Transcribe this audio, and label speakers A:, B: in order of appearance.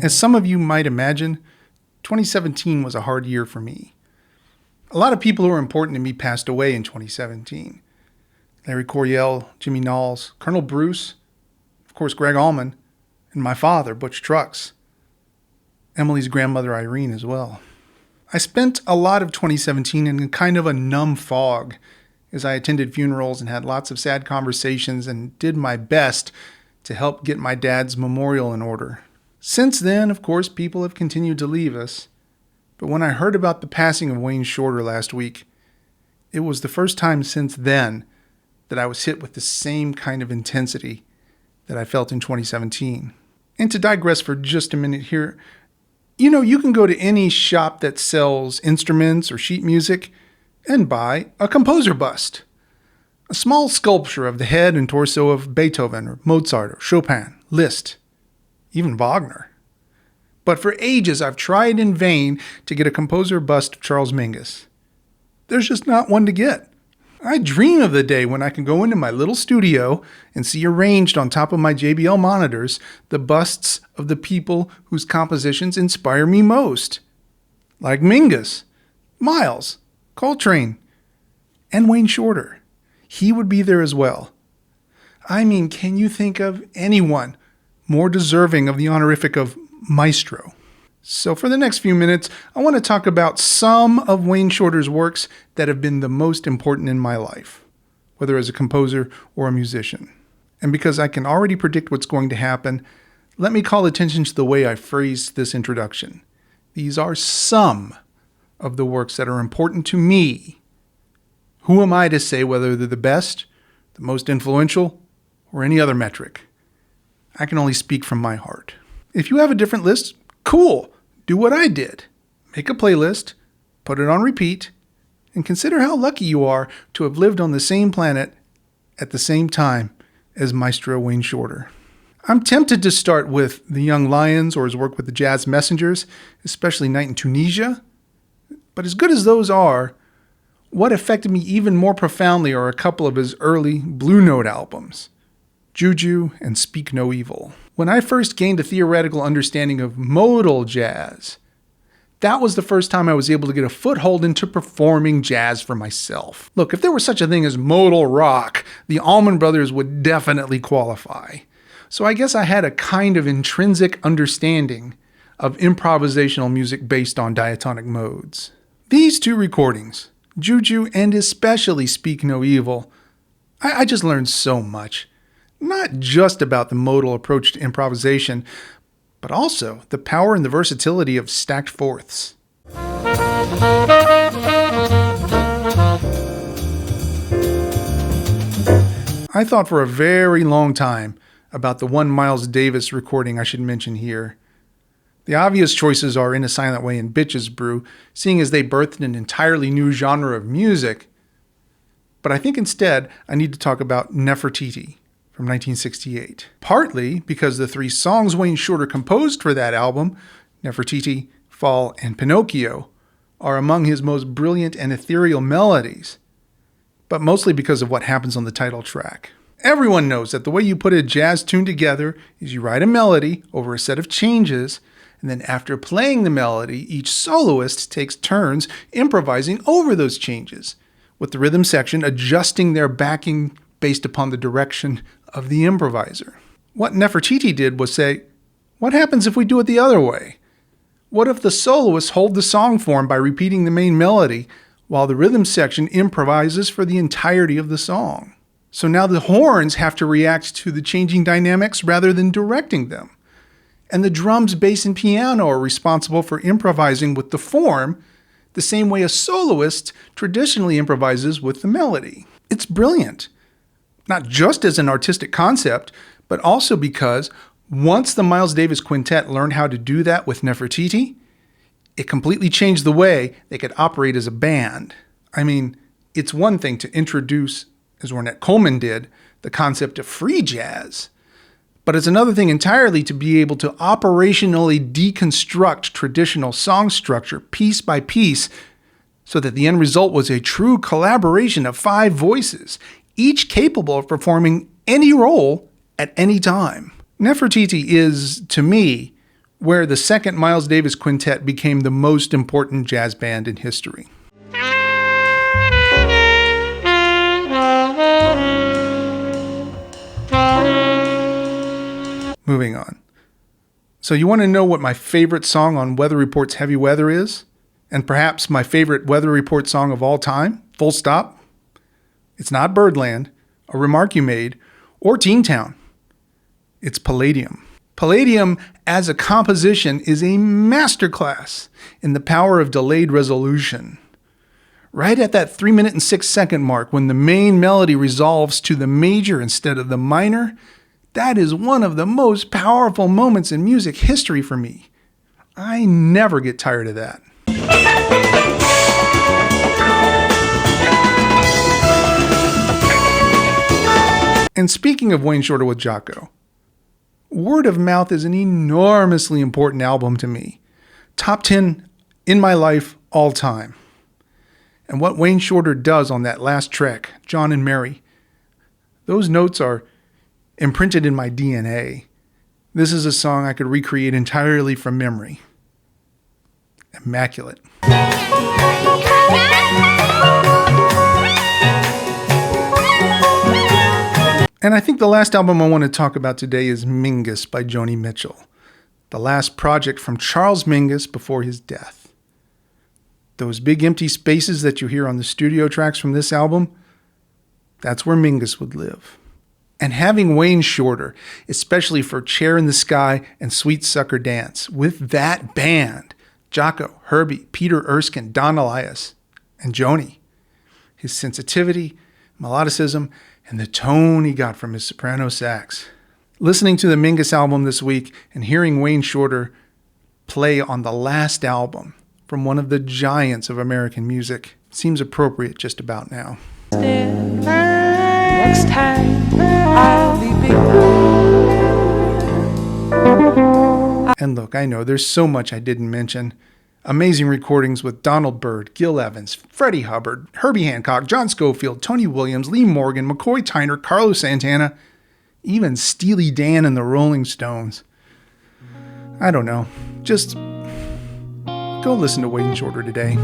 A: As some of you might imagine, 2017 was a hard year for me. A lot of people who were important to me passed away in 2017. Larry Coryell, Jimmy Knowles, Colonel Bruce, of course Greg Allman, and my father, Butch Trucks. Emily's grandmother, Irene, as well. I spent a lot of 2017 in kind of a numb fog as I attended funerals and had lots of sad conversations and did my best to help get my dad's memorial in order. Since then, of course, people have continued to leave us. But when I heard about the passing of Wayne Shorter last week, it was the first time since then that I was hit with the same kind of intensity that I felt in 2017. And to digress for just a minute here, you can go to any shop that sells instruments or sheet music and buy a composer bust. A small sculpture of the head and torso of Beethoven or Mozart or Chopin, Liszt, even Wagner. But for ages I've tried in vain to get a composer bust of Charles Mingus. There's just not one to get. I dream of the day when I can go into my little studio and see arranged on top of my JBL monitors the busts of the people whose compositions inspire me most. Like Mingus, Miles, Coltrane, and Wayne Shorter. He would be there as well. I mean, can you think of anyone more deserving of the honorific of Maestro? So for the next few minutes, I want to talk about some of Wayne Shorter's works that have been the most important in my life, whether as a composer or a musician. And because I can already predict what's going to happen, let me call attention to the way I phrased this introduction. These are some of the works that are important to me. Who am I to say whether they're the best, the most influential, or any other metric? I can only speak from my heart. If you have a different list, cool. Do what I did. Make a playlist, put it on repeat, and consider how lucky you are to have lived on the same planet at the same time as Maestro Wayne Shorter. I'm tempted to start with The Young Lions or his work with the Jazz Messengers, especially Night in Tunisia. But as good as those are, what affected me even more profoundly are a couple of his early Blue Note albums, Juju and Speak No Evil. When I first gained a theoretical understanding of modal jazz, that was the first time I was able to get a foothold into performing jazz for myself. Look, if there was such a thing as modal rock, the Allman Brothers would definitely qualify. So I guess I had a kind of intrinsic understanding of improvisational music based on diatonic modes. These two recordings, Juju and especially Speak No Evil, I just learned so much. Not just about the modal approach to improvisation, but also the power and the versatility of stacked fourths. I thought for a very long time about the one Miles Davis recording I should mention here. The obvious choices are In a Silent Way and Bitches Brew, seeing as they birthed an entirely new genre of music. But I think instead I need to talk about Nefertiti from 1968. Partly because the three songs Wayne Shorter composed for that album, Nefertiti, Fall, and Pinocchio, are among his most brilliant and ethereal melodies, but mostly because of what happens on the title track. Everyone knows that the way you put a jazz tune together is you write a melody over a set of changes, and then after playing the melody, each soloist takes turns improvising over those changes, with the rhythm section adjusting their backing based upon the direction of the improviser. What Nefertiti did was say, what happens if we do it the other way? What if the soloists hold the song form by repeating the main melody, while the rhythm section improvises for the entirety of the song? So now the horns have to react to the changing dynamics rather than directing them. And the drums, bass, and piano are responsible for improvising with the form, the same way a soloist traditionally improvises with the melody. It's brilliant. Not just as an artistic concept, but also because once the Miles Davis Quintet learned how to do that with Nefertiti, it completely changed the way they could operate as a band. I mean, it's one thing to introduce, as Ornette Coleman did, the concept of free jazz, but it's another thing entirely to be able to operationally deconstruct traditional song structure piece by piece so that the end result was a true collaboration of 5 voices, each capable of performing any role at any time. Nefertiti is, to me, where the second Miles Davis Quintet became the most important jazz band in history. Moving on. So you want to know what my favorite song on Weather Report's Heavy Weather is? And perhaps my favorite Weather Report song of all time? Full stop. It's not Birdland, A Remark You Made, or Teen Town. It's Palladium. Palladium, as a composition, is a masterclass in the power of delayed resolution. Right at that 3 minute and 6 second mark, when the main melody resolves to the major instead of the minor, that is one of the most powerful moments in music history for me. I never get tired of that. And speaking of Wayne Shorter with Jaco, Word of Mouth is an enormously important album to me. Top 10 in my life all time. And what Wayne Shorter does on that last track, John and Mary, those notes are imprinted in my DNA. This is a song I could recreate entirely from memory. Immaculate. And I think the last album I want to talk about today is Mingus by Joni Mitchell, the last project from Charles Mingus before his death. Those big empty spaces that you hear on the studio tracks from this album, that's where Mingus would live. And having Wayne Shorter, especially for Chair in the Sky and Sweet Sucker Dance, with that band, Jaco, Herbie, Peter Erskine, Don Elias, and Joni, his sensitivity, melodicism, and the tone he got from his soprano sax. Listening to the Mingus album this week and hearing Wayne Shorter play on the last album from one of the giants of American music seems appropriate just about now. Next time I'll be big. And look, I know there's so much I didn't mention. Amazing recordings with Donald Byrd, Gil Evans, Freddie Hubbard, Herbie Hancock, John Scofield, Tony Williams, Lee Morgan, McCoy Tyner, Carlos Santana, even Steely Dan and the Rolling Stones. I don't know. Just go listen to Wayne Shorter today.